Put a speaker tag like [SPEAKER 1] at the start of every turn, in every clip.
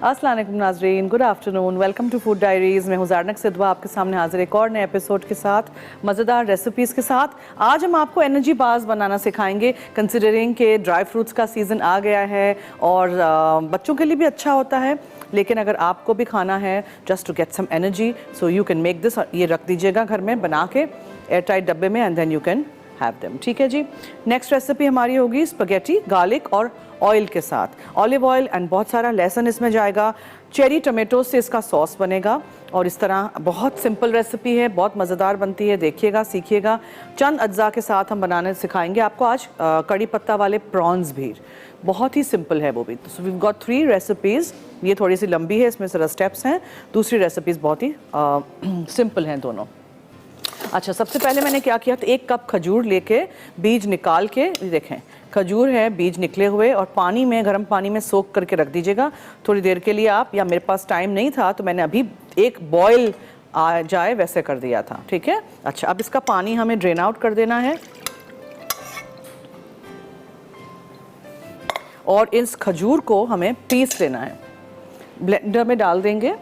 [SPEAKER 1] अस्सलाम वालेकुम नाज़रीन, good afternoon, welcome to food diaries. मैं हूँ ज़ारनक सिद्वा आपके सामने हाजिर एक और नए एपिसोड के साथ, मज़ेदार रेसिपीज़ के साथ। आज हम आपको एनर्जी बार्स बनाना सिखाएंगे, कंसिडरिंग के ड्राई फ्रूट्स का सीज़न आ गया है और बच्चों के लिए भी अच्छा होता है, लेकिन अगर आपको भी खाना है just to get some energy, so you can make this. ये रख दीजिएगा घर में बना के एयर टाइट डब्बे में and then you can have them. ठीक है जी। नेक्स्ट रेसिपी हमारी होगी स्पगेटी गार्लिक और ऑयल के साथ, ऑलिव ऑयल एंड बहुत सारा लहसुन इसमें जाएगा। चेरी टमेटो से इसका सॉस बनेगा और इस तरह बहुत सिंपल रेसिपी है, बहुत मज़ेदार बनती है। देखिएगा, सीखिएगा। चंद अज्जा के साथ हम बनाने सिखाएंगे आपको आज कड़ी पत्ता वाले प्रॉन्स भी, बहुत ही सिंपल है वो भी। So we got 3 recipes. ये थोड़ी सी लंबी है, इसमें ज़रा स्टेप्स हैं। दूसरी रेसिपीज़ बहुत ही सिंपल हैं दोनों। अच्छा, सबसे पहले मैंने क्या किया, तो 1 कप खजूर लेके बीज निकाल के, देखें खजूर है बीज निकले हुए, और पानी में, गर्म पानी में सोक करके रख दीजिएगा थोड़ी देर के लिए आप, या मेरे पास टाइम नहीं था तो मैंने अभी एक बॉयल आ जाए वैसे कर दिया था। ठीक है। अच्छा, अब इसका पानी हमें ड्रेन आउट कर देना है और इस खजूर को हमें पीस लेना है। ब्लेंडर में डाल देंगे।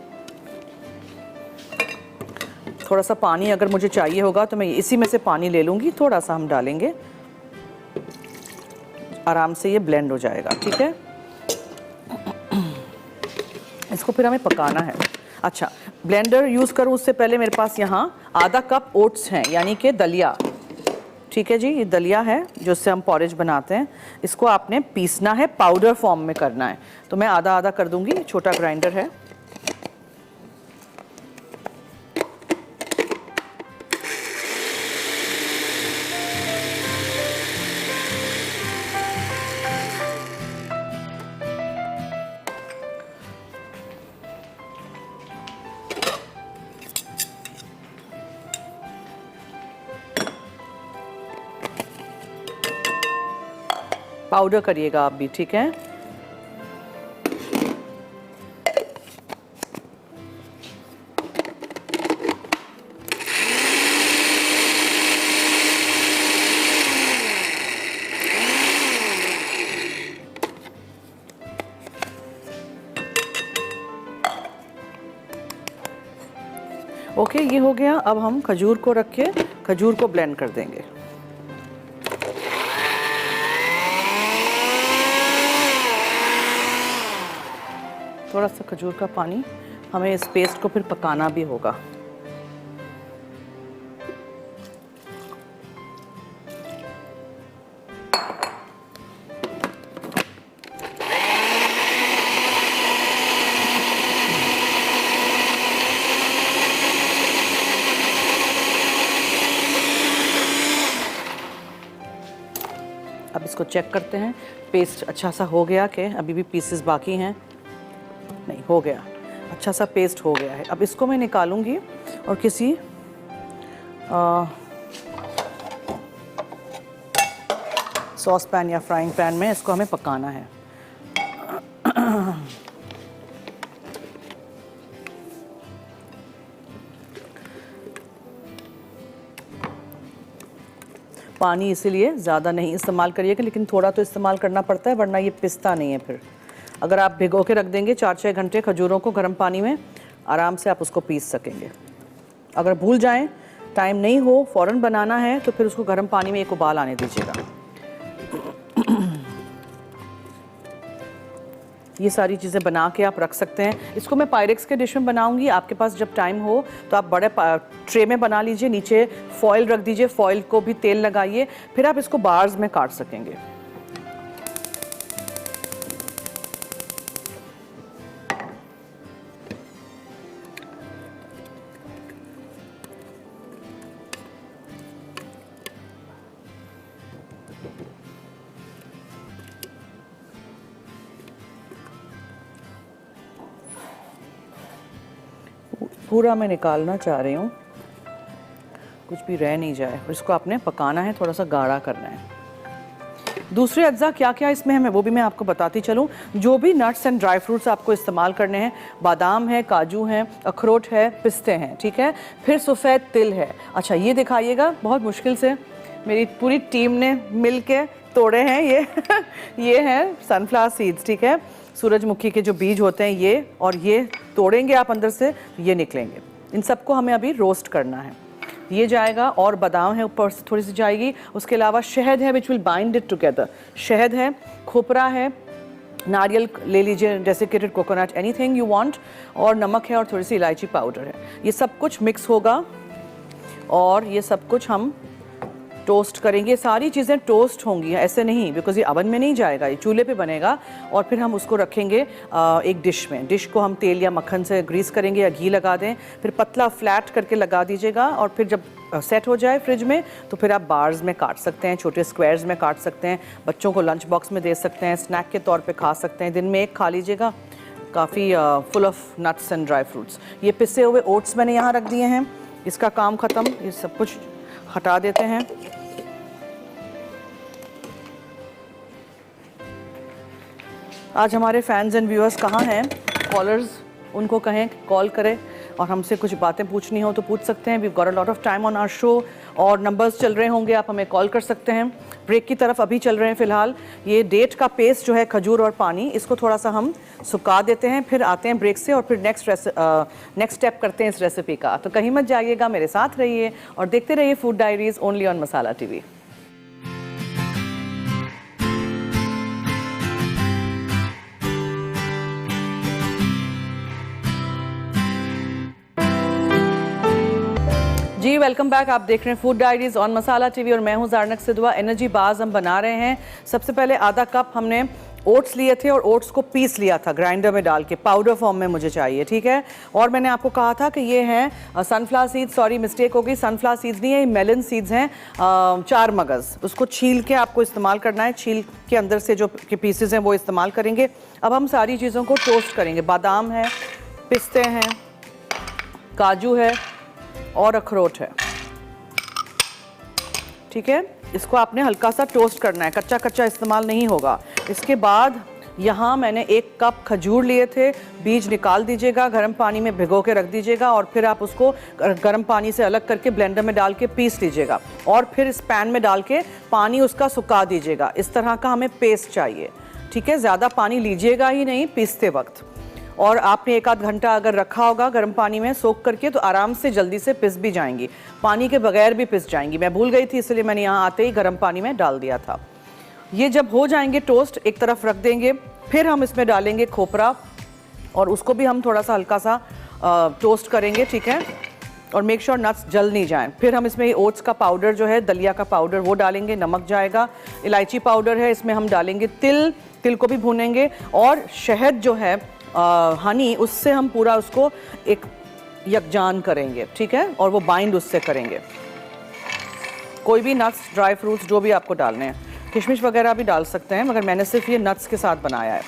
[SPEAKER 1] थोड़ा सा पानी अगर मुझे चाहिए होगा तो मैं इसी में से पानी ले लूँगी, थोड़ा सा हम डालेंगे, आराम से ये ब्लेंड हो जाएगा। ठीक है। इसको फिर हमें पकाना है। अच्छा, ब्लेंडर यूज़ करूँ उससे पहले मेरे पास यहाँ आधा कप ओट्स हैं, यानी कि दलिया। ठीक है जी, ये दलिया है जो इससे हम पॉरेज बनाते हैं। इसको आपने पीसना है, पाउडर फॉर्म में करना है। तो मैं आधा आधा कर दूँगी, छोटा ग्राइंडर है। पाउडर करिएगा आप भी। ठीक है। ओके, ये हो गया। अब हम खजूर को रख के खजूर को ब्लेंड कर देंगे। थोड़ा सा खजूर का पानी, हमें इस पेस्ट को फिर पकाना भी होगा। अब इसको चेक करते हैं, पेस्ट अच्छा सा हो गया कि अभी भी पीसेस बाकी हैं? नहीं, हो गया, अच्छा सा पेस्ट हो गया है। अब इसको मैं निकालूंगी और किसी सॉस पैन या फ्राइंग पैन में इसको हमें पकाना है। पानी इसीलिए ज़्यादा नहीं इस्तेमाल करिएगा, लेकिन थोड़ा तो इस्तेमाल करना पड़ता है, वरना ये पिसता नहीं है। फिर अगर आप भिगो के रख देंगे 4-6 घंटे खजूरों को गर्म पानी में, आराम से आप उसको पीस सकेंगे। अगर भूल जाएं, टाइम नहीं हो, फ़ौरन बनाना है, तो फिर उसको गर्म पानी में एक उबाल आने दीजिएगा। ये सारी चीज़ें बना के आप रख सकते हैं। इसको मैं पायरेक्स के डिश में बनाऊंगी। आपके पास जब टाइम हो तो आप बड़े ट्रे में बना लीजिए, नीचे फॉइल रख दीजिए, फॉइल को भी तेल लगाइए, फिर आप इसको बार्स में काट सकेंगे। पूरा मैं निकालना चाह रही हूँ, कुछ भी रह नहीं जाए। और इसको आपने पकाना है, थोड़ा सा गाढ़ा करना है। दूसरे अज्जा क्या क्या इसमें है वो भी मैं आपको बताती चलूँ। जो भी नट्स एंड ड्राई फ्रूट्स आपको इस्तेमाल करने हैं, बादाम है, काजू हैं, अखरोट है, पिस्ते हैं। ठीक है। फिर सफ़ेद तिल है। अच्छा, ये दिखाइएगा, बहुत मुश्किल से मेरी पूरी टीम ने मिल के तोड़े हैं ये ये हैं सनफ्लावर सीड्स। ठीक है। सूरजमुखी के जो बीज होते हैं ये, और ये तोड़ेंगे आप अंदर से, ये निकलेंगे। इन सबको हमें अभी रोस्ट करना है। ये जाएगा, और बादाम है ऊपर से थोड़ी सी जाएगी। उसके अलावा शहद है which will bind it together. शहद है, खोपरा है, नारियल ले लीजिए, desiccated coconut, anything you want, और नमक है और थोड़ी सी इलायची पाउडर है। ये सब कुछ मिक्स होगा और ये सब कुछ हम टोस्ट करेंगे। सारी चीज़ें टोस्ट होंगी, ऐसे नहीं, बिकॉज ये अवन में नहीं जाएगा, ये चूल्हे पे बनेगा। और फिर हम उसको रखेंगे एक डिश में। डिश को हम तेल या मक्खन से ग्रीस करेंगे या घी लगा दें, फिर पतला फ्लैट करके लगा दीजिएगा। और फिर जब सेट हो जाए फ्रिज में तो फिर आप बार्स में काट सकते हैं, छोटे स्क्वायर्स में काट सकते हैं, बच्चों को लंच बॉक्स में दे सकते हैं, स्नैक के तौर पे खा सकते हैं। दिन में एक खा लीजिएगा, काफ़ी full of nuts and dry fruits. ये पिसे हुए ओट्स मैंने यहाँ रख दिए हैं, इसका काम ख़त्म। ये सब कुछ हटा देते हैं। आज हमारे फैंस एंड व्यूअर्स कहाँ हैं? कॉलर्स, उनको कहें कॉल करें और हमसे कुछ बातें पूछनी हो तो पूछ सकते हैं। We got a lot of time on our show और नंबर्स चल रहे होंगे, आप हमें कॉल कर सकते हैं। ब्रेक की तरफ अभी चल रहे हैं फ़िलहाल। ये डेट का पेस्ट जो है, खजूर और पानी, इसको थोड़ा सा हम सुखा देते हैं, फिर आते हैं ब्रेक से और फिर नेक्स्ट स्टेप करते हैं इस रेसिपी का। तो कहीं मत जाइएगा, मेरे साथ रहिए और देखते रहिए food diaries only on Masala TV. जी वेलकम बैक। आप देख रहे हैं food diaries on Masala TV और मैं हूं ज़ारनक सिद्वा। एनर्जी बार्स हम बना रहे हैं। सबसे पहले आधा कप हमने ओट्स लिए थे और ओट्स को पीस लिया था ग्राइंडर में डाल के, पाउडर फॉर्म में मुझे चाहिए, ठीक है। और मैंने आपको कहा था कि ये हैं सनफ्लावर सीड्स, सॉरी मिस्टेक हो गई, सनफ्लावर सीड्स नहीं है, ये मेलन सीड्स हैं, 4 मगज़। उसको छील के आपको इस्तेमाल करना है, छील के अंदर से जो के पीसेज हैं वो इस्तेमाल करेंगे। अब हम सारी चीज़ों को टोस्ट करेंगे। बादाम है, पिस्ते हैं, काजू है और अखरोट है, ठीक है। इसको आपने हल्का सा टोस्ट करना है, कच्चा कच्चा इस्तेमाल नहीं होगा। इसके बाद यहाँ मैंने 1 कप खजूर लिए थे, बीज निकाल दीजिएगा, गर्म पानी में भिगो के रख दीजिएगा और फिर आप उसको गर्म पानी से अलग करके ब्लेंडर में डाल के पीस लीजिएगा और फिर इस पैन में डाल के पानी उसका सुखा दीजिएगा। इस तरह का हमें पेस्ट चाहिए, ठीक है। ज़्यादा पानी लीजिएगा ही नहीं पीसते वक्त। और आपने 1 आध घंटा अगर रखा होगा गर्म पानी में सोख करके तो आराम से जल्दी से पिस भी जाएंगी, पानी के बगैर भी पिस जाएंगी। मैं भूल गई थी इसलिए मैंने यहाँ आते ही गर्म पानी में डाल दिया था। ये जब हो जाएंगे टोस्ट, एक तरफ रख देंगे। फिर हम इसमें डालेंगे खोपरा और उसको भी हम थोड़ा सा हल्का सा टोस्ट करेंगे, ठीक है। और मेक श्योर नट्स जल नहीं जाएं। फिर हम इसमें ओट्स का पाउडर जो है, दलिया का पाउडर, वो डालेंगे, नमक जाएगा, इलायची पाउडर है, इसमें हम डालेंगे तिल को भी भूनेंगे और शहद जो है हनी, उससे हम पूरा उसको एक यकजान करेंगे, ठीक है। और वो बाइंड उससे करेंगे। कोई भी नट्स, ड्राई फ्रूट्स जो भी आपको डालने हैं, किशमिश वगैरह भी डाल सकते हैं, मगर मैंने सिर्फ ये नट्स के साथ बनाया है।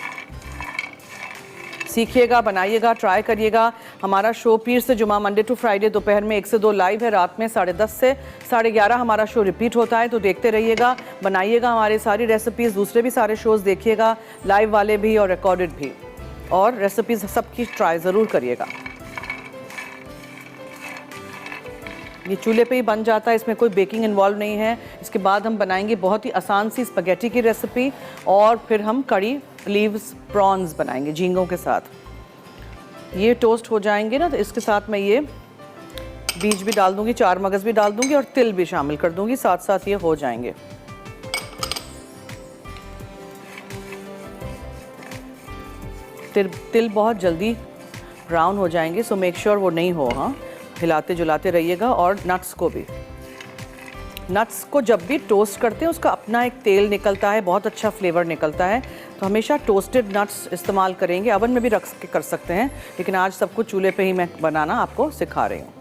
[SPEAKER 1] सीखिएगा, बनाइएगा, ट्राई करिएगा। हमारा शो पीर से जुमा, मंडे टू फ्राइडे दोपहर में 1 से 2 लाइव है, रात में 10:30 से 11:30 हमारा शो रिपीट होता है। तो देखते रहिएगा, बनाइएगा हमारे सारी रेसिपीज़। दूसरे भी सारे शोज़ देखिएगा, लाइव वाले भी और रिकॉर्डेड भी, और रेसिपीज़ सबकी ट्राई ज़रूर करिएगा। ये चूल्हे पे ही बन जाता है, इसमें कोई बेकिंग इन्वॉल्व नहीं है। इसके बाद हम बनाएंगे बहुत ही आसान सी स्पगेटी की रेसिपी और फिर हम कड़ी लीव्स प्रॉन्स बनाएंगे झींगों के साथ। ये टोस्ट हो जाएंगे ना, तो इसके साथ मैं ये बीज भी डाल दूंगी, 4 मगज़ भी डाल दूंगी और तिल भी शामिल कर दूंगी, साथ साथ ये हो जाएंगे। तिल बहुत जल्दी ब्राउन हो जाएंगे, सो मेक श्योर वो नहीं हो। हाँ, हिलाते जुलाते रहिएगा। और नट्स को भी, नट्स को जब भी टोस्ट करते हैं उसका अपना एक तेल निकलता है, बहुत अच्छा फ्लेवर निकलता है। तो हमेशा टोस्टेड नट्स इस्तेमाल करेंगे। अवन में भी रख के कर सकते हैं, लेकिन आज सब कुछ चूल्हे पे ही मैं बनाना आपको सिखा रही हूँ।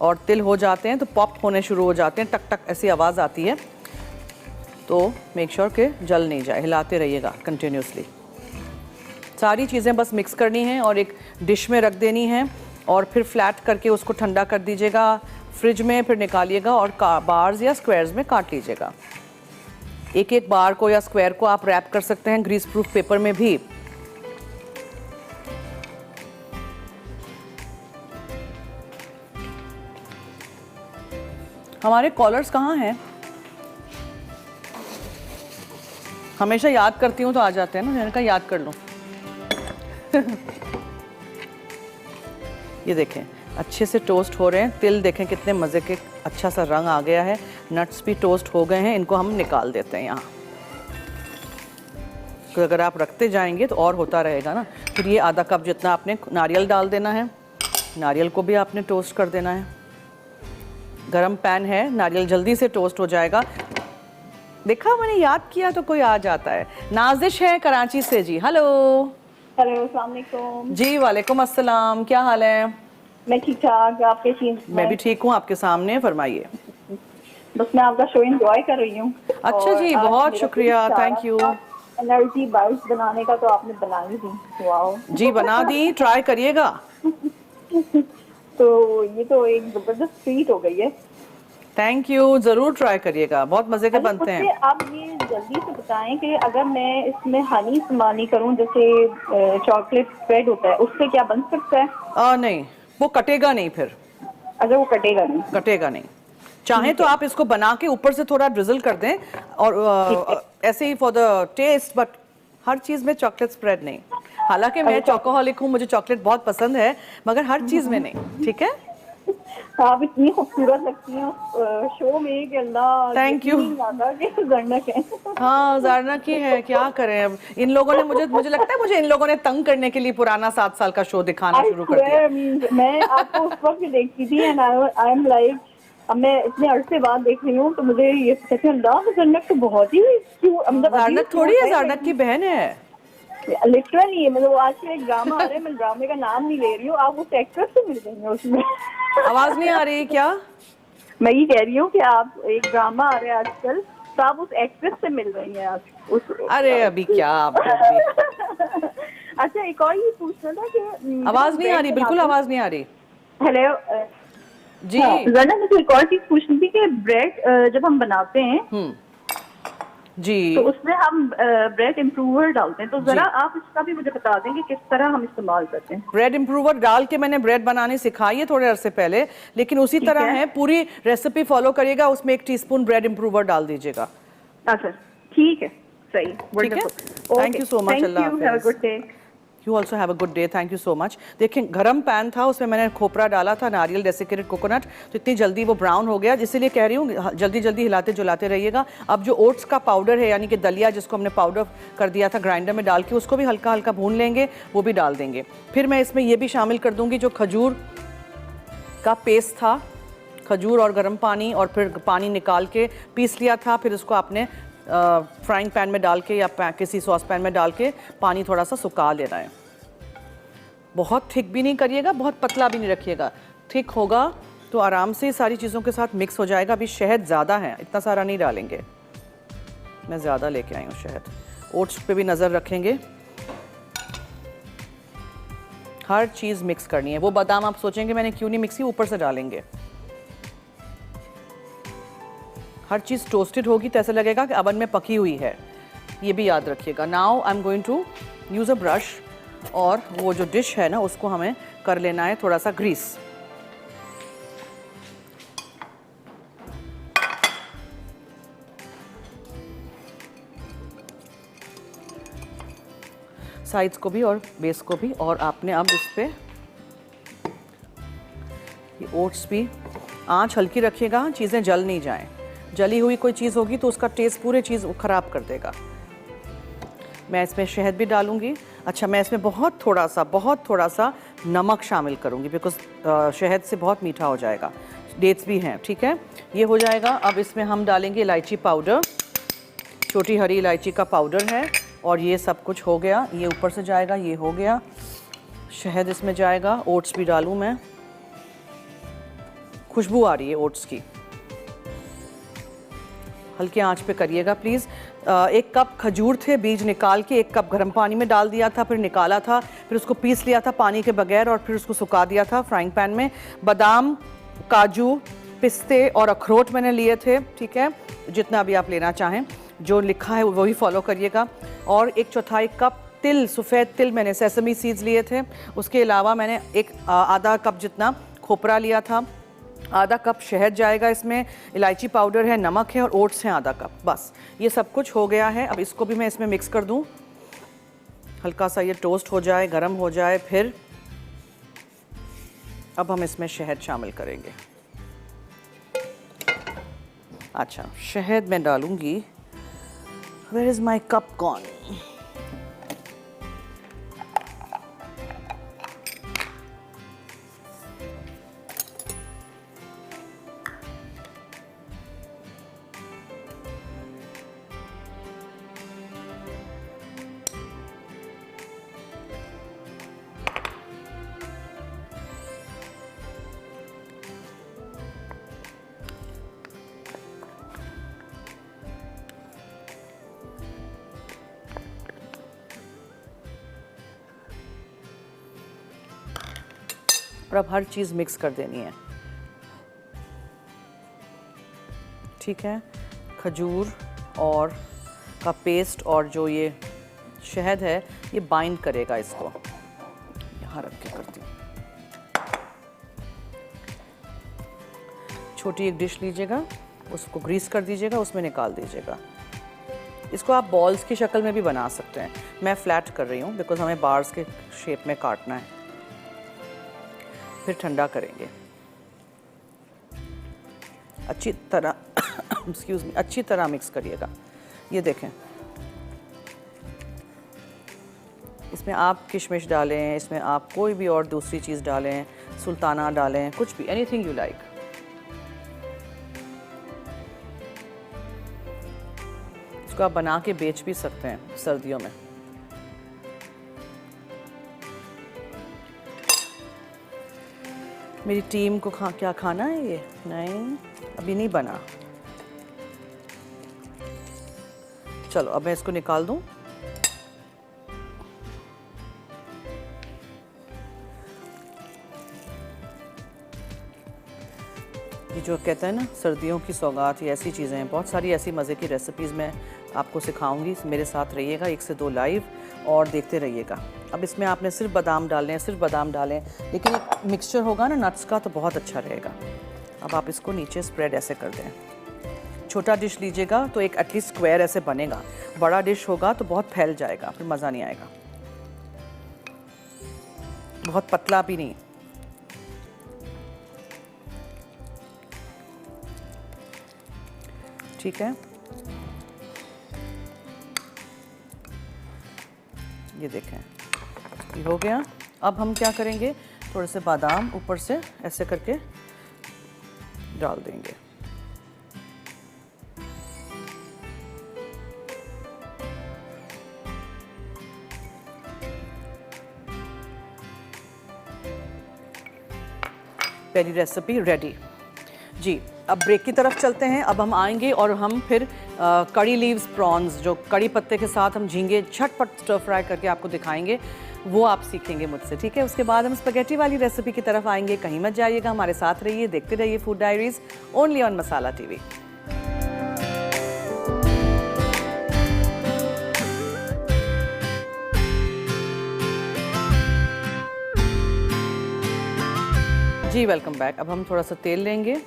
[SPEAKER 1] और तिल हो जाते हैं तो पॉप होने शुरू हो जाते हैं, टक टक ऐसी आवाज़ आती है। तो मेक श्योर कि जल नहीं जाए, हिलाते रहिएगा कंटिन्यूसली। सारी चीज़ें बस मिक्स करनी है और एक डिश में रख देनी है और फिर फ्लैट करके उसको ठंडा कर दीजिएगा फ्रिज में, फिर निकालिएगा और बार्स या स्क्वायर्स में काट लीजिएगा। एक बार को या स्क्वायर को आप रैप कर सकते हैं ग्रीस प्रूफ पेपर में भी। हमारे कॉलर्स कहाँ हैं? हमेशा याद करती हूँ तो आ जाते हैं ना, मैंने कहा याद कर लूँ। ये देखें अच्छे से टोस्ट हो रहे हैं, तिल देखें कितने मज़े के, अच्छा सा रंग आ गया है, नट्स भी टोस्ट हो गए हैं, इनको हम निकाल देते हैं यहाँ। तो अगर आप रखते जाएंगे तो और होता रहेगा ना। फिर ये आधा कप जितना आपने नारियल डाल देना है, नारियल को भी आपने टोस्ट कर देना है। गरम पैन है, नारियल जल्दी से टोस्ट हो जाएगा। देखा, मैंने याद किया तो कोई आ जाता है। नाजिश है कराची से जी, हेलो।
[SPEAKER 2] हेलो, अस्सलाम वालेकुम।
[SPEAKER 1] जी वालेकुम अस्सलाम, क्या हाल है?
[SPEAKER 2] मैं ठीक ठाक, आप कैसी हैं?
[SPEAKER 1] मैं भी ठीक हूँ, आपके सामने, फरमाइए।
[SPEAKER 2] बस मैं आपका शो एंजॉय कर रही हूँ।
[SPEAKER 1] अच्छा जी, बहुत शुक्रिया, थैंक यू।
[SPEAKER 2] एनर्जी बाइट्स बनाने का तो आपने बना ही दी। वाओ
[SPEAKER 1] जी बना दी, ट्राई करिएगा।
[SPEAKER 2] तो ये तो एक जबरदस्त ट्रीट हो गई है।
[SPEAKER 1] थैंक यू, जरूर ट्राई करिएगा, बहुत मजे के बनते हैं।
[SPEAKER 2] आप ये जल्दी से बताएं कि अगर मैं इसमें हनी इस्तेमाल नहीं करूं, जैसे चॉकलेट स्प्रेड होता है, उससे क्या बन सकता है?
[SPEAKER 1] नहीं, वो कटेगा नहीं फिर।
[SPEAKER 2] अगर वो कटेगा नहीं?
[SPEAKER 1] कटेगा नहीं। चाहे तो आप इसको बना के ऊपर से थोड़ा ड्रिजल कर दें और ऐसे ही फॉर द टेस्ट, बट हर चीज में चॉकलेट स्प्रेड नहीं। हालांकि मैं चॉकोहॉलिक हूँ, मुझे चॉकलेट बहुत पसंद है, मगर हर चीज में नहीं। ठीक है,
[SPEAKER 2] आप इतनी खूबसूरत लगती हैं शो में कि अल्लाह।
[SPEAKER 1] Thank you. हाँ ज़ारना की है, क्या करें अब। इन लोगों ने मुझे लगता है मुझे इन लोगों ने तंग करने के लिए पुराना 7 साल का शो दिखाना शुरू कर दिया।
[SPEAKER 2] मैं आपको उस वक्त भी देखती थी एंड आई एम लाइक, अब मैं इतने अरसे बाद देख रही हूँ तो मुझे ये सच में ज़ारनक तो बहुत ही
[SPEAKER 1] ज़ारनक थोड़ी है, ज़ारनक की बहन है
[SPEAKER 2] लिटरली। मतलब आज के एक ड्रामा आ रहा है, मैं ड्रामे का नाम नहीं ले रही हूँ, आप उस एक्ट्रेस से मिल गई हैं उसमें।
[SPEAKER 1] आवाज नहीं आ रही क्या?
[SPEAKER 2] मैं ये कह रही हूँ कि आप एक ड्रामा आ रहा है आजकल, तो आप उस एक्ट्रेस से मिल रही हैं आज
[SPEAKER 1] अरे अभी क्या आप भी।
[SPEAKER 2] अच्छा, एक और ये पूछना था कि
[SPEAKER 1] आवाज नहीं आ रही, बिल्कुल आवाज नहीं आ रही।
[SPEAKER 2] हेलो
[SPEAKER 1] जी
[SPEAKER 2] ज़ारना, मुझे एक और चीज पूछनी थी कि ब्रेड जब हम बनाते हैं
[SPEAKER 1] जी
[SPEAKER 2] तो उसमें हम ब्रेड इम्प्रूवर डालते हैं, तो जरा आप इसका भी मुझे बता दें कि किस तरह हम इस्तेमाल करते हैं।
[SPEAKER 1] ब्रेड इम्प्रूवर डाल के मैंने ब्रेड बनानी सिखाई है थोड़े अरसे पहले, लेकिन उसी तरह है, पूरी रेसिपी फॉलो करिएगा, उसमें 1 टीस्पून ब्रेड इम्प्रूवर डाल दीजिएगा।
[SPEAKER 2] अच्छा ठीक है, सही,
[SPEAKER 1] ठीक है, थैंक यू सो मच, अल्लाह हाफ़िज़। You also have a good day, thank you so much. देखिए गरम पैन था, उसमें मैंने खोपरा डाला था, नारियल डेसिकेटेड कोकोनट, तो इतनी जल्दी वो ब्राउन हो गया, इसीलिए कह रही हूँ जल्दी जल्दी हिलाते जुलाते रहिएगा। अब जो ओट्स का पाउडर है, यानी कि दलिया जिसको हमने पाउडर कर दिया था ग्राइंडर में डाल के, उसको भी हल्का हल्का भून लेंगे, वो भी डाल देंगे। फिर मैं इसमें ये भी शामिल कर दूँगी जो खजूर का पेस्ट था, खजूर और गर्म पानी, और फिर पानी निकाल के पीस लिया था, फिर उसको आपने फ्राइंग पैन में डाल के या किसी सॉस पैन में डाल के पानी थोड़ा सा सुखा लेना है। बहुत थिक भी नहीं करिएगा, बहुत पतला भी नहीं रखिएगा, थिक होगा तो आराम से सारी चीज़ों के साथ मिक्स हो जाएगा। अभी शहद ज़्यादा है, इतना सारा नहीं डालेंगे, मैं ज़्यादा लेके आई हूँ शहद। ओट्स पे भी नज़र रखेंगे, हर चीज़ मिक्स करनी है। वो बादाम आप सोचेंगे मैंने क्यों नहीं मिक्स की, ऊपर से डालेंगे। हर चीज़ टोस्टेड होगी तो ऐसा लगेगा कि अवन में पकी हुई है, ये भी याद रखिएगा। Now I am going to use a brush, और वो जो डिश है ना उसको हमें कर लेना है थोड़ा सा ग्रीस। साइड्स को भी और बेस को भी, और आपने अब इस पे ये ओट्स भी, आंच हल्की रखिएगा, चीज़ें जल नहीं जाएं। जली हुई कोई चीज़ होगी तो उसका टेस्ट पूरे चीज़ ख़राब कर देगा। मैं इसमें शहद भी डालूंगी। अच्छा, मैं इसमें बहुत थोड़ा सा नमक शामिल करूंगी, बिकॉज शहद से बहुत मीठा हो जाएगा। डेट्स भी हैं, ठीक है, ये हो जाएगा। अब इसमें हम डालेंगे इलायची पाउडर, छोटी हरी इलायची का पाउडर है, और ये सब कुछ हो गया, ये ऊपर से जाएगा, ये हो गया। शहद इसमें जाएगा, ओट्स भी डालूँ मैं, खुशबू आ रही है ओट्स की। हल्की आंच पे करिएगा प्लीज़। 1 कप खजूर थे, बीज निकाल के 1 कप गर्म पानी में डाल दिया था, फिर निकाला था, फिर उसको पीस लिया था पानी के बगैर, और फिर उसको सुखा दिया था फ्राइंग पैन में। बादाम, काजू, पिस्ते और अखरोट मैंने लिए थे, ठीक है, जितना भी आप लेना चाहें, जो लिखा है वही फॉलो करिएगा। और 1/4 कप तिल, सफ़ेद तिल मैंने सेसमी सीड्स लिए थे। उसके अलावा मैंने आधा कप जितना खोपरा लिया था, आधा कप शहद जाएगा इसमें, इलायची पाउडर है, नमक है और ओट्स हैं आधा कप। बस ये सब कुछ हो गया है। अब इसको भी मैं इसमें मिक्स कर दूं, हल्का सा ये टोस्ट हो जाए, गरम हो जाए। फिर अब हम इसमें शहद शामिल करेंगे। अच्छा, शहद मैं डालूंगी। Where is my cup gone? और अब हर चीज़ मिक्स कर देनी है, ठीक है। खजूर और का पेस्ट और जो ये शहद है ये बाइंड करेगा इसको। यहाँ रख के करती हूँ। छोटी एक डिश लीजिएगा, उसको ग्रीस कर दीजिएगा, उसमें निकाल दीजिएगा। इसको आप बॉल्स की शक्ल में भी बना सकते हैं। मैं फ्लैट कर रही हूँ बिकॉज हमें बार्स के शेप में काटना है। फिर ठंडा करेंगे अच्छी तरह एक्सक्यूज मी, अच्छी तरह मिक्स करिएगा। ये देखें, इसमें आप किशमिश डालें, इसमें आप कोई भी और दूसरी चीज़ डालें, सुल्ताना डालें, कुछ भी, एनीथिंग यू लाइक। इसको आप बना के बेच भी सकते हैं सर्दियों में। मेरी टीम को क्या खाना है ये? नहीं, अभी नहीं बना। चलो अब मैं इसको निकाल दूं। ये जो कहते हैं ना सर्दियों की सौगात, ये ऐसी चीज़ें हैं। बहुत सारी ऐसी मज़े की रेसिपीज़ मैं आपको सिखाऊंगी। मेरे साथ रहिएगा 1 से 2 लाइव और देखते रहिएगा। अब इसमें आपने सिर्फ बादाम डालने हैं, सिर्फ बादाम डालें, लेकिन एक मिक्सचर होगा ना नट्स का तो बहुत अच्छा रहेगा। अब आप इसको नीचे स्प्रेड ऐसे कर दें। छोटा डिश लीजिएगा तो एक एटलीस्ट स्क्वायर ऐसे बनेगा। बड़ा डिश होगा तो बहुत फैल जाएगा, फिर मज़ा नहीं आएगा। बहुत पतला भी नहीं। ठीक है, ये देखें ये हो गया। अब हम क्या करेंगे, थोड़े से बादाम ऊपर से ऐसे करके डाल देंगे। पहली रेसिपी रेडी जी। अब ब्रेक की तरफ चलते हैं। अब हम आएंगे और हम फिर कड़ी लीव्स प्रॉन्स, जो कड़ी पत्ते के साथ हम झींगे झटपट स्टर फ्राई करके आपको दिखाएंगे, वो आप सीखेंगे मुझसे, ठीक है। उसके बाद हम स्पैगेटी वाली रेसिपी की तरफ आएंगे। कहीं मत जाइएगा, हमारे साथ रहिए, देखते रहिए food diaries only on Masala TV. जी वेलकम बैक। अब हम थोड़ा सा तेल लेंगे।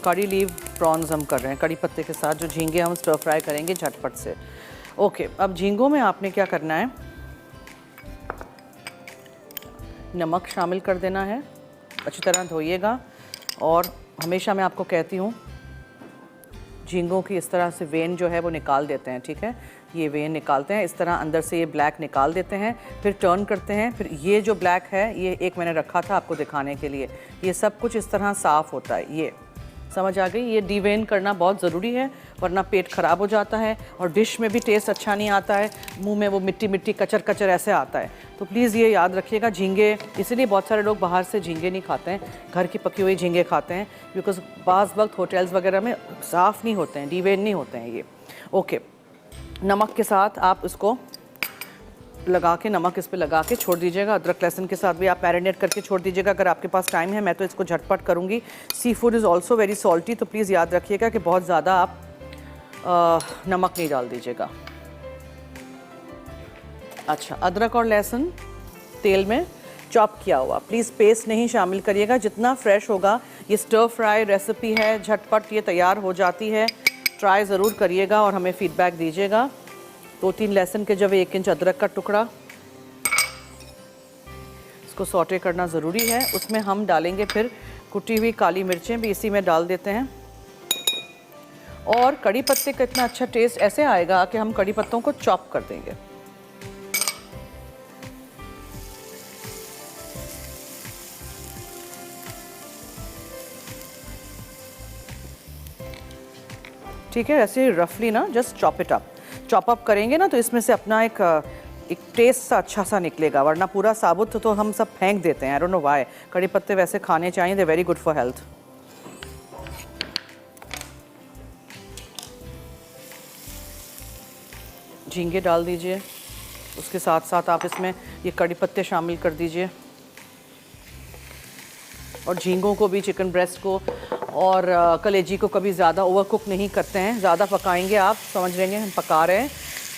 [SPEAKER 1] कड़ी लीव प्रॉन्स हम कर रहे हैं कड़ी पत्ते के साथ, जो झींगे हम स्टर फ्राई करेंगे झटपट से। ओके, अब झींगों में आपने क्या करना है, नमक शामिल कर देना है, अच्छी तरह धोइएगा। और हमेशा मैं आपको कहती हूँ झींगों की इस तरह से वेन जो है वो निकाल देते हैं, ठीक है। ये वेन निकालते हैं इस तरह, अंदर से ये ब्लैक निकाल देते हैं, फिर टर्न करते हैं। फिर ये जो ब्लैक है ये एक मैंने रखा था आपको दिखाने के लिए। ये सब कुछ इस तरह साफ़ होता है। ये समझ आ गई? ये डिवेन करना बहुत ज़रूरी है, वरना पेट ख़राब हो जाता है और डिश में भी टेस्ट अच्छा नहीं आता है, मुंह में वो मिट्टी मिट्टी कचर कचर ऐसे आता है। तो प्लीज़ ये याद रखिएगा। झींगे, इसीलिए बहुत सारे लोग बाहर से झींगे नहीं खाते हैं, घर की पकी हुई झींगे खाते हैं, बिकॉज बाज़ वक्त होटल्स वगैरह में साफ़ नहीं होते हैं, डिवेन नहीं होते हैं ये। ओके, नमक के साथ आप इसको लगा के, नमक इस पे लगा के छोड़ दीजिएगा। अदरक लहसुन के साथ भी आप मैरिनेट करके छोड़ दीजिएगा अगर आपके पास टाइम है। मैं तो इसको झटपट करूँगी। Sea food is also very salty, तो प्लीज़ याद रखिएगा कि बहुत ज़्यादा आप नमक नहीं डाल दीजिएगा। अच्छा, अदरक और लहसुन तेल में चॉप किया हुआ। प्लीज़ पेस्ट नहीं शामिल करिएगा, जितना फ्रेश होगा। ये स्टर फ्राई रेसिपी है, झटपट ये तैयार हो जाती है। ट्राई ज़रूर करिएगा और हमें फीडबैक दीजिएगा। 2-3 लहसुन के जब 1 इंच अदरक का टुकड़ा, इसको सौटे करना ज़रूरी है। उसमें हम डालेंगे फिर कुटी हुई काली मिर्चें भी इसी में डाल देते हैं। और कड़ी पत्ते का इतना अच्छा टेस्ट ऐसे आएगा कि हम कड़ी पत्तों को चॉप कर देंगे। ठीक है, ऐसे रफली ना जस्ट चॉप अप करेंगे ना, तो इसमें से अपना एक टेस्ट सा अच्छा सा निकलेगा। वरना पूरा साबुत तो हम सब फेंक देते हैं। I don't know why. कड़ी पत्ते वैसे खाने चाहिए, they very good for health. झींगे डाल दीजिए, उसके साथ साथ आप इसमें ये कड़ी पत्ते शामिल कर दीजिए। और झींगों को भी, चिकन ब्रेस्ट को और कलेजी को कभी ज़्यादा ओवर कुक नहीं करते हैं। ज़्यादा पकाएंगे आप समझ लेंगे हम पका रहे हैं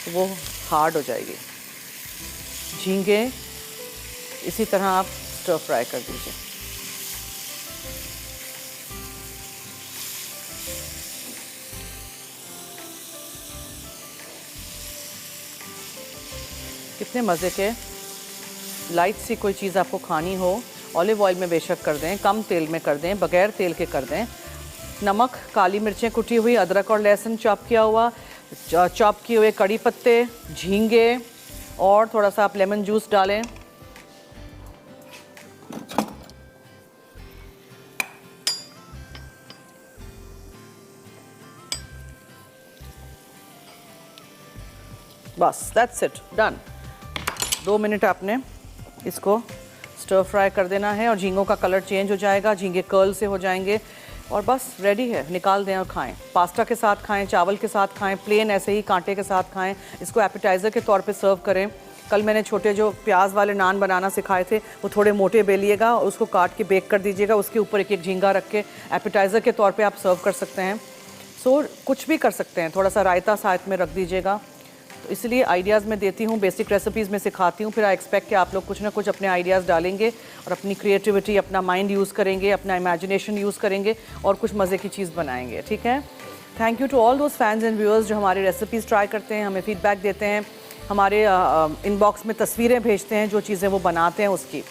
[SPEAKER 1] तो वो हार्ड हो जाएगी। झींगे इसी तरह आप स्टर फ्राई कर दीजिए। कितने मज़े के। लाइट सी कोई चीज़ आपको खानी हो, ऑलिव ऑयल में बेशक कर दें, कम तेल में कर दें, बगैर तेल के कर दें। नमक, काली मिर्चें कुटी हुई, अदरक और लहसुन चॉप किया हुआ, चॉप किए हुए कड़ी पत्ते, झींगे और थोड़ा सा आप लेमन जूस डालें। बस दैट्स इट, डन। 2 मिनट आपने इसको स्टर फ्राई कर देना है और झींगों का कलर चेंज हो जाएगा, झींगे कर्ल से हो जाएंगे और बस रेडी है। निकाल दें और खाएं। पास्ता के साथ खाएं, चावल के साथ खाएं, प्लेन ऐसे ही कांटे के साथ खाएं। इसको एपिटाइज़र के तौर पे सर्व करें। कल मैंने छोटे जो प्याज वाले नान बनाना सिखाए थे, वो थोड़े मोटे बेलिएगा और उसको काट के बेक कर दीजिएगा। उसके ऊपर एक एक झींगा रख के एपिटाइज़र के तौर पे आप सर्व कर सकते हैं। सो कुछ भी कर सकते हैं। थोड़ा सा रायता साथ में रख दीजिएगा। तो इसलिए आइडियाज़ मैं देती हूँ, बेसिक रेसिपीज़ में सिखाती हूँ, फिर आई एक्सपेक्ट कि आप लोग कुछ ना कुछ अपने आइडियाज़ डालेंगे और अपनी क्रिएटिविटी, अपना माइंड यूज़ करेंगे, अपना इमेजिनेशन यूज़ करेंगे और कुछ मज़े की चीज़ बनाएंगे। ठीक है, thank you to all those fans and viewers जो हमारी रेसिपीज़ ट्राई करते हैं, हमें फीडबैक देते हैं, हमारे इनबॉक्स में तस्वीरें भेजते हैं जो चीज़ें वो बनाते हैं उसकी।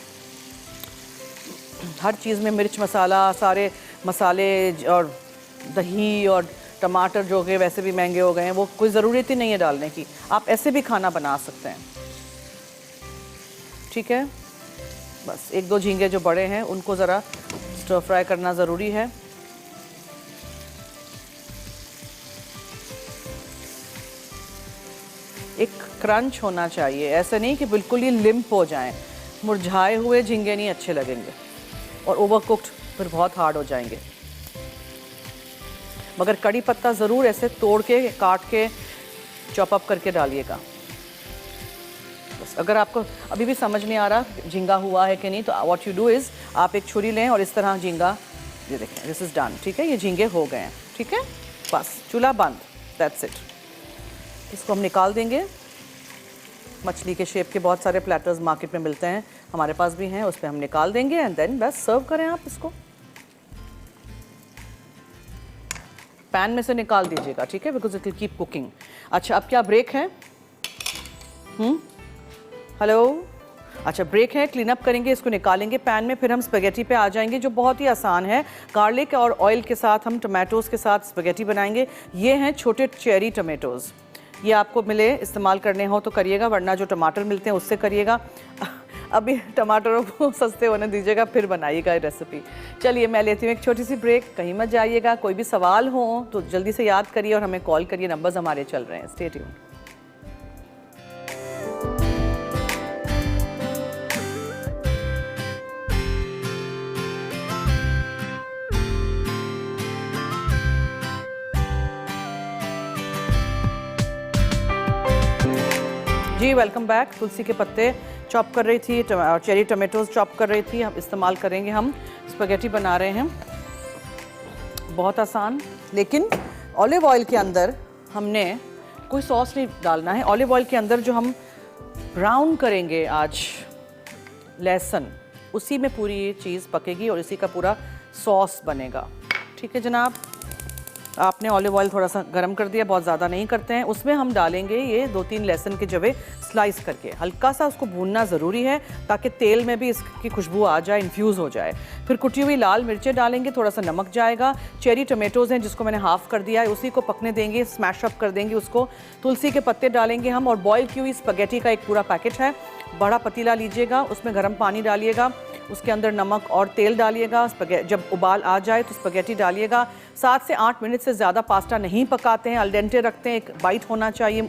[SPEAKER 1] हर चीज़ में मिर्च मसाला, सारे मसाले और दही और टमाटर जो कि वैसे भी महंगे हो गए हैं, वो कोई ज़रूरत ही नहीं है डालने की। आप ऐसे भी खाना बना सकते हैं। ठीक है, बस 1-2 झींगे जो बड़े हैं उनको ज़रा स्टर फ्राई करना ज़रूरी है। एक क्रंच होना चाहिए, ऐसा नहीं कि बिल्कुल ही लिम्प हो जाएं। मुरझाए हुए झींगे नहीं अच्छे लगेंगे और ओवर कुक्ड फिर बहुत हार्ड हो जाएंगे। मगर कड़ी पत्ता ज़रूर ऐसे तोड़ के, काट के, चॉप अप करके डालिएगा। बस अगर आपको अभी भी समझ नहीं आ रहा झींगा हुआ है कि नहीं, तो व्हाट यू डू इज़ आप एक छुरी लें और इस तरह झींगा, ये देखें, दिस इज़ डन। ठीक है, ये झींगे हो गए हैं। ठीक है, बस चूल्हा बंद, दैट्स इट। इसको हम निकाल देंगे। मछली के शेप के बहुत सारे प्लेटर्स मार्केट में मिलते हैं, हमारे पास भी हैं, उस पर हम निकाल देंगे एंड देन बस सर्व करें आप इसको। पैन में से निकाल दीजिएगा, ठीक है, because it will keep cooking. अच्छा, अब क्या ब्रेक है? हेलो, अच्छा ब्रेक है, क्लीन अप करेंगे, इसको निकालेंगे पैन में, फिर हम स्पेगेटी पे आ जाएंगे जो बहुत ही आसान है। गार्लिक और ऑयल के साथ हम टमाटोज़ के साथ स्पेगेटी बनाएंगे। ये हैं छोटे चेरी टमाटोज़, ये आपको मिले, इस्तेमाल करने हो तो करिएगा, वरना जो टमाटर मिलते हैं उससे करिएगा। अभी टमाटरों को सस्ते होने दीजिएगा, फिर बनाइएगा रेसिपी। चलिए मैं लेती हूँ एक छोटी सी ब्रेक, कहीं मत जाइएगा। कोई भी सवाल हो तो जल्दी से याद करिए और हमें कॉल करिए, नंबर्स हमारे चल रहे हैं। Stay tuned. जी वेलकम बैक। तुलसी के पत्ते चॉप कर रही थी और चेरी टमाटोज चॉप कर रही थी, हम इस्तेमाल करेंगे। हम स्पेगेटी बना रहे हैं, बहुत आसान। लेकिन ऑलिव ऑयल के अंदर हमने कोई सॉस नहीं डालना है। ऑलिव ऑयल के अंदर जो हम ब्राउन करेंगे आज लहसुन, उसी में पूरी ये चीज़ पकेगी और इसी का पूरा सॉस बनेगा। ठीक है जनाब, आपने ऑलिव ऑयल थोड़ा सा गर्म कर दिया, बहुत ज़्यादा नहीं करते हैं। उसमें हम डालेंगे ये 2-3 लहसुन के जवे स्लाइस करके, हल्का सा उसको भूनना ज़रूरी है ताकि तेल में भी इसकी खुशबू आ जाए, इन्फ्यूज़ हो जाए। फिर कुटी हुई लाल मिर्चें डालेंगे, थोड़ा सा नमक जाएगा, चेरी टमेटोज़ हैं जिसको मैंने हाफ़ कर दिया है, उसी को पकने देंगे, स्मैश अप कर देंगे उसको। तुलसी के पत्ते डालेंगे हम, और बॉयल की हुई स्पगेटी का एक पूरा पैकेट है। बड़ा पतीला लीजिएगा, उसमें गर्म पानी डालिएगा, उसके अंदर नमक और तेल डालिएगा। जब उबाल आ जाए तो स्पगेटी डालिएगा। 7 से 8 मिनट से ज़्यादा पास्ता नहीं पकाते हैं, अल डेंटे रखते हैं, एक बाइट होना चाहिए,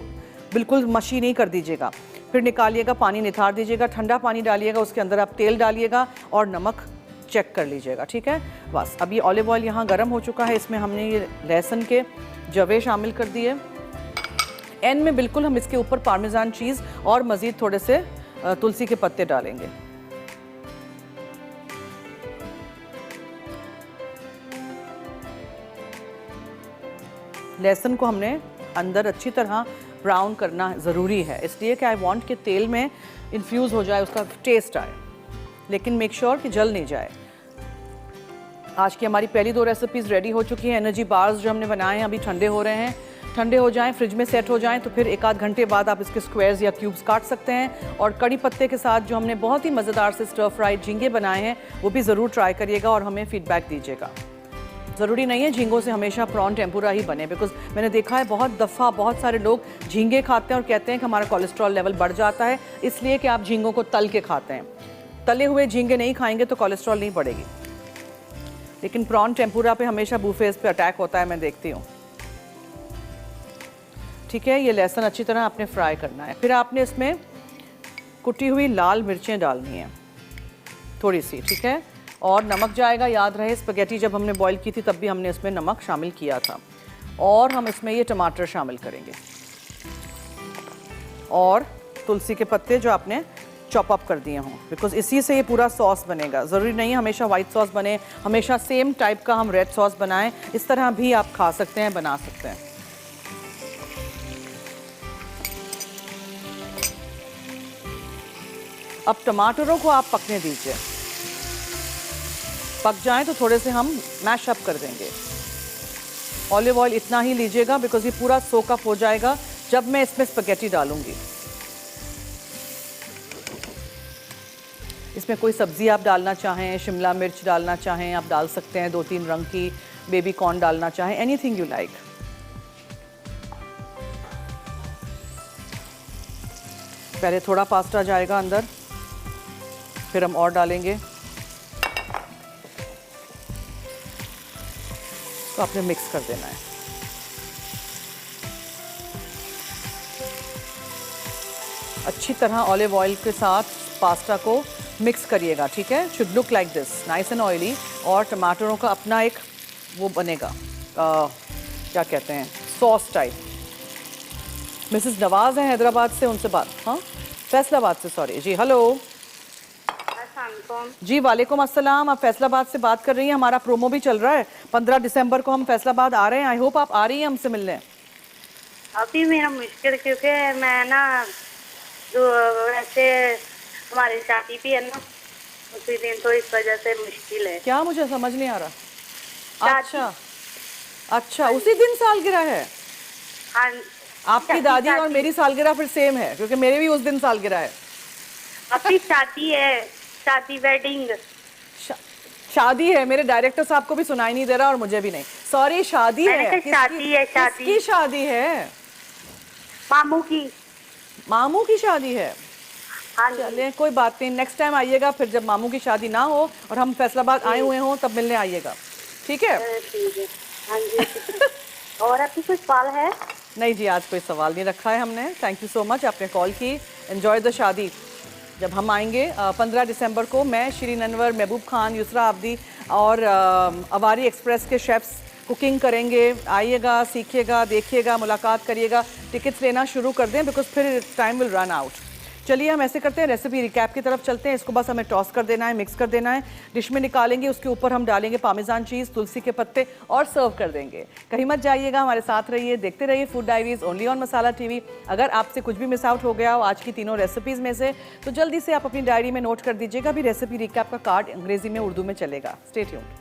[SPEAKER 1] बिल्कुल मशी नहीं कर दीजिएगा। फिर निकालिएगा, पानी निथार दीजिएगा, ठंडा पानी डालिएगा, उसके अंदर आप तेल डालिएगा और नमक चेक कर लीजिएगा। ठीक है, बस अभी ऑलिव ऑयल यहाँ गर्म हो चुका है, इसमें हमने ये लहसुन के जवे शामिल कर दिए। एंड में बिल्कुल हम इसके ऊपर पार्मेजान चीज़ और मज़ीद थोड़े से तुलसी के पत्ते डालेंगे। लहसुन को हमने अंदर अच्छी तरह ब्राउन करना ज़रूरी है, इसलिए कि आई वांट कि तेल में इन्फ्यूज़ हो जाए, उसका टेस्ट आए, लेकिन मेक श्योर कि जल नहीं जाए। आज की हमारी पहली 2 रेसिपीज़ रेडी हो चुकी हैं। एनर्जी बार्स जो हमने बनाए हैं अभी ठंडे हो रहे हैं, ठंडे हो जाएं, फ्रिज में सेट हो जाएं, तो फिर 1-8 घंटे बाद आप इसके स्क्वायर्स या क्यूब्स काट सकते हैं। और कड़ी पत्ते के साथ जो हमने बहुत ही मज़ेदार से स्टर फ्राइड झींगे बनाए हैं, वो भी ज़रूर ट्राई करिएगा और हमें फीडबैक दीजिएगा। ज़रूरी नहीं है झींगों से हमेशा प्रॉन टेम्पुरा ही बने, बिकॉज मैंने देखा है बहुत दफ़ा बहुत सारे लोग झींगे खाते हैं और कहते हैं कि हमारा कोलेस्ट्रॉल लेवल बढ़ जाता है, इसलिए कि आप झींगों को तल के खाते हैं। तले हुए झींगे नहीं खाएंगे तो कोलेस्ट्रॉल नहीं बढ़ेगी, लेकिन प्रॉन टेम्पुरा पे हमेशा बूफेज पे अटैक होता है, मैं देखती हूँ। ठीक है, ये लहसुन अच्छी तरह आपने फ्राई करना है। फिर आपने इसमें कुटी हुई लाल मिर्चें डालनी है थोड़ी सी, ठीक है, और नमक जाएगा। याद रहे स्पगेटी जब हमने बॉईल की थी तब भी हमने इसमें नमक शामिल किया था। और हम इसमें ये टमाटर शामिल करेंगे और तुलसी के पत्ते जो आपने चॉप अप कर दिए हों, बिकॉज इसी से ये पूरा सॉस बनेगा। ज़रूरी नहीं है हमेशा वाइट सॉस बने, हमेशा सेम टाइप का हम रेड सॉस बनाएं, इस तरह भी आप खा सकते हैं, बना सकते हैं। अब टमाटरों को आप पकने दीजिए, पक जाएं तो थोड़े से हम मैश अप कर देंगे। ऑलिव ऑयल इतना ही लीजिएगा बिकॉज ये पूरा सोक अप हो जाएगा जब मैं इसमें स्पगेटी डालूंगी। इसमें कोई सब्ज़ी आप डालना चाहें, शिमला मिर्च डालना चाहें आप डाल सकते हैं, 2-3 रंग की, बेबी कॉर्न डालना चाहें, एनीथिंग यू लाइक। पहले थोड़ा पास्ता जाएगा अंदर, फिर हम और डालेंगे, तो आपने मिक्स कर देना है। अच्छी तरह ऑलिव ऑयल के साथ पास्ता को मिक्स करिएगा, ठीक है। Should look like this, nice and oily. और टमाटरों का अपना एक वो बनेगा, क्या कहते हैं, सॉस टाइप। मिसेस नवाज हैं हैदराबाद से, उनसे बात, हाँ फैसलाबाद से, सॉरी जी। हेलो जी, वालेकुम अस्सलाम। आप फैसलाबाद से बात कर रही हैं, हमारा प्रोमो भी चल रहा है। 15 दिसंबर को हम फैसलाबाद आ रहे हैं, आई होप आप आ रही हैं हमसे मिलने।
[SPEAKER 3] अभी मेरा मुश्किल, क्योंकि मैं ना जो वैसे हमारी शादी भी है ना उसी दिन, तो इस वजह से मुश्किल है।
[SPEAKER 1] क्या, मुझे समझ नहीं आ रहा। अच्छा अच्छा, उसी दिन सालगिरह है।
[SPEAKER 3] हाँ,
[SPEAKER 1] आपकी दादी और मेरी सालगिरह फिर सेम है, क्योंकि मेरे भी उस दिन सालगिरह है।
[SPEAKER 3] अभी शादी है, शादी वेडिंग
[SPEAKER 1] शादी है। मेरे डायरेक्टर साहब को भी सुनाई नहीं दे रहा और मुझे भी नहीं, सॉरी। शादी है,
[SPEAKER 3] शादी है, शादी
[SPEAKER 1] किसकी शादी है?
[SPEAKER 3] मामू की।
[SPEAKER 1] मामू की शादी है।
[SPEAKER 3] हाँ,
[SPEAKER 1] चलिए कोई बात नहीं, नेक्स्ट टाइम आइएगा फिर, जब मामू की शादी ना हो और हम फैसलाबाद आए हुए हों तब मिलने आइएगा, ठीक है?
[SPEAKER 3] ठीक है, हाँ जी। और आपकी कोई सवाल है?
[SPEAKER 1] नहीं जी, आज कोई सवाल नहीं रखा है हमने। थैंक यू सो मच, आपने कॉल की। एंजॉय द शादी। जब हम आएंगे 15 दिसंबर को, मैं, श्रीन अनवर, महबूब खान, युसरा आबदी और अवारी एक्सप्रेस के शेफ्स कुकिंग करेंगे। आइएगा, सीखिएगा, देखिएगा, मुलाकात करिएगा। टिकट्स लेना शुरू कर दें बिकॉज फिर टाइम विल रन आउट। चलिए हम ऐसे करते हैं, रेसिपी रिकैप की तरफ चलते हैं। इसको बस हमें टॉस कर देना है, मिक्स कर देना है, डिश में निकालेंगे, उसके ऊपर हम डालेंगे पामेजान चीज़, तुलसी के पत्ते और सर्व कर देंगे। कहीं मत जाइएगा, हमारे साथ रहिए, देखते रहिए food diaries only on Masala TV. अगर आपसे कुछ भी मिस आउट हो गया हो आज की तीनों रेसिपीज़ में से, तो जल्दी से आप अपनी डायरी में नोट कर दीजिएगा। अभी रेसिपी रिकैप का कार्ड अंग्रेजी में उर्दू में चलेगा। Stay tuned.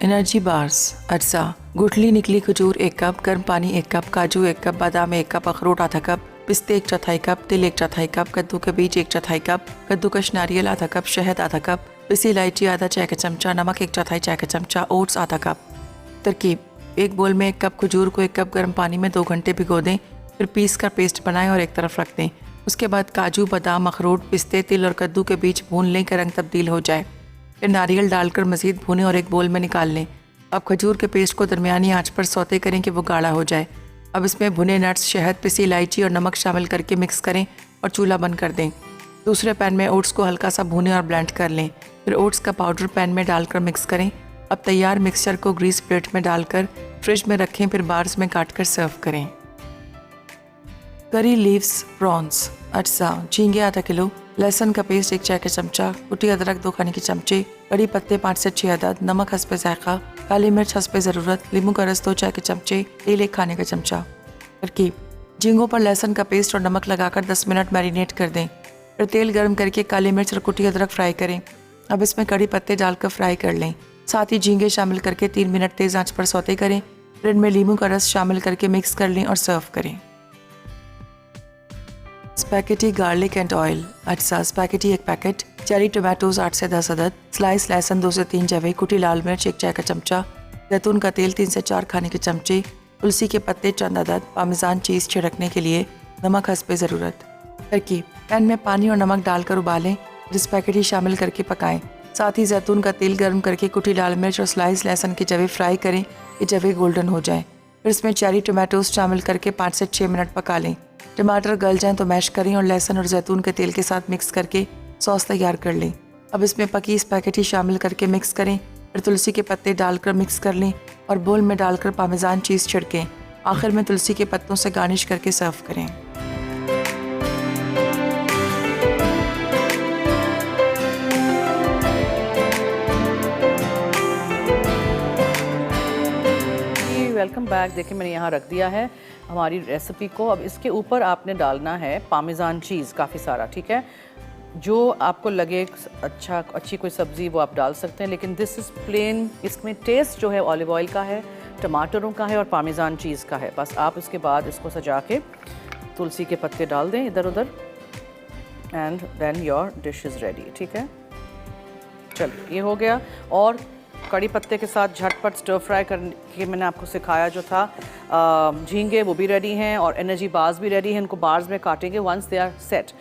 [SPEAKER 4] एनर्जी बार्स अज्जा: गुठली निकली खजूर 1 कप, गर्म पानी 1 कप, काजू 1 कप, बादाम 1 कप, अखरोट आधा कप, पिस्ते 1/4 कप, तिल 1/4 कप, कद्दू के बीज 1/4 कप, कद्दूकश नारियल आधा कप, शहद आधा कप, पिसी इलायची आधा चाय का चमचा, नमक 1/4 चाय का चमचा, ओट्स आधा कप। तरकीब: 1 बोल में 1 कप खजूर को 1 कप गर्म पानी में 2 घंटे भिगो दें, फिर पीस कर पेस्ट बनाएं और एक तरफ रख दें। उसके बाद काजू, बादाम, अखरोट, पिस्ते, तिल और कद्दू के बीज भून लें कि रंग तब्दील हो जाए। फिर नारियल डालकर मज़ीद भूनें और एक बोल में निकाल लें। अब खजूर के पेस्ट को दरमियानी आंच पर सौते करें कि वो गाढ़ा हो जाए। अब इसमें भुने नट्स, शहद, पिसी इलायची और नमक शामिल करके मिक्स करें और चूल्हा बंद कर दें। दूसरे पैन में ओट्स को हल्का सा भूनें और ब्लेंड कर लें। फिर ओट्स का पाउडर पैन में डालकर मिक्स करें। अब तैयार मिक्सचर को ग्रीस प्लेट में डालकर फ्रिज में रखें, फिर बार्स में काट कर सर्व करें। करी लीव्स प्रॉन्स अज्जा: झींगे आधा किलो, लहसुन का पेस्ट 1 चाय का चमचा, कुटी अदरक 2 खाने के चमचे, कड़ी पत्ते 5 से 6 अदद, नमक हस्बे जायका, काली मिर्च हस्बे ज़रूरत, नींबू का रस 2 चाय के चमचे, तेल 1 खाने का चमचा। तरकीब: झींगों पर लहसुन का पेस्ट और नमक लगाकर 10 मिनट मैरिनेट कर दें। फिर तेल गर्म करके काली मिर्च और कुटी अदरक फ्राई करें। अब इसमें कड़ी पत्ते डालकर फ्राई कर लें। साथ ही झींगे शामिल करके 3 मिनट तेज़ आंच पर सौते करें। फिर इनमें नींबू का रस शामिल करके मिक्स कर लें और सर्व करें। स्पैगेटी गार्लिक एंड ऑयल अज्जा: स्पैगेटी 1 पैकेट, चेरी टोमेटोज 8 से 10 अदद, स्लाइस लहसुन 2 से 3 जवे, कुटी लाल मिर्च 1 चाय का चमचा, जैतून का तेल 3 से 4 खाने के चमचे, तुलसी के पत्ते चंद अदद, पामेजान चीज़ छिड़कने के लिए, नमक हस्बे ज़रूरत। तरकीब: पैन में पानी और नमक डालकर उबालें, फिर स्पैगेटी शामिल करके पकाएं। साथ ही जैतून का तेल गर्म करके कुटी लाल मिर्च और स्लाइस लहसुन के जवे फ्राई करें कि जवे गोल्डन हो जाएं। फिर इसमें चेरी टोमेटोज शामिल करके 5 से 6 मिनट पका लें। टमाटर गल जाएं तो मैश करें और लहसुन और जैतून के तेल के साथ मिक्स करके सॉस तैयार कर लें। अब इसमें पकी स्पैगेटी शामिल करके मिक्स करें। फिर तुलसी के पत्ते डालकर मिक्स कर लें और बोल में डालकर पामेजान चीज़ छिड़कें। आखिर में तुलसी के पत्तों से गार्निश करके सर्व करें।
[SPEAKER 1] Welcome back. देखिए मैंने यहाँ रख दिया है हमारी रेसिपी को। अब इसके ऊपर आपने डालना है पामेजान चीज़ काफ़ी सारा, ठीक है। जो आपको लगे अच्छी कोई सब्ज़ी वो आप डाल सकते हैं, लेकिन दिस इज़ प्लेन। इसमें टेस्ट जो है ऑलिव ऑयल का है, टमाटरों का है और पामेजान चीज़ का है। बस आप इसके बाद इसको सजा के तुलसी के पत्ते डाल दें इधर उधर, and then your dish is ready, ठीक है। चलिए ये हो गया। और कड़ी पत्ते के साथ झटपट स्टर फ्राई करके मैंने आपको सिखाया जो था, झींगे वो भी रेडी हैं और एनर्जी बार्स भी रेडी हैं। इनको बार्स में काटेंगे once they are set,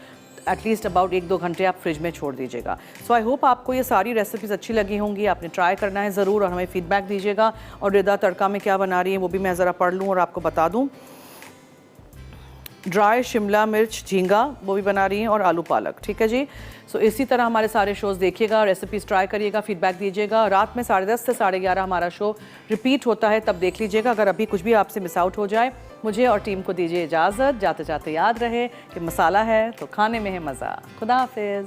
[SPEAKER 1] at least about 1-2 घंटे आप फ्रिज में छोड़ दीजिएगा। सो आई होप आपको ये सारी रेसिपीज़ अच्छी लगी होंगी। आपने ट्राई करना है ज़रूर और हमें फीडबैक दीजिएगा। और रिदा तड़का में क्या बना रही है वो भी मैं ज़रा पढ़ लूँ और आपको बता दूँ। ड्राई शिमला मिर्च झींगा वो भी बना रही हैं और आलू पालक, ठीक है जी। सो इसी तरह हमारे सारे शोज़ देखिएगा, रेसिपीज़ ट्राई करिएगा, फीडबैक दीजिएगा। रात में 10:30 से 11:30 हमारा शो रिपीट होता है, तब देख लीजिएगा अगर अभी कुछ भी आपसे मिस आउट हो जाए। मुझे और टीम को दीजिए इजाज़त। जाते जाते याद रहे कि मसाला है तो खाने में है मज़ा। खुदा हाफिज़।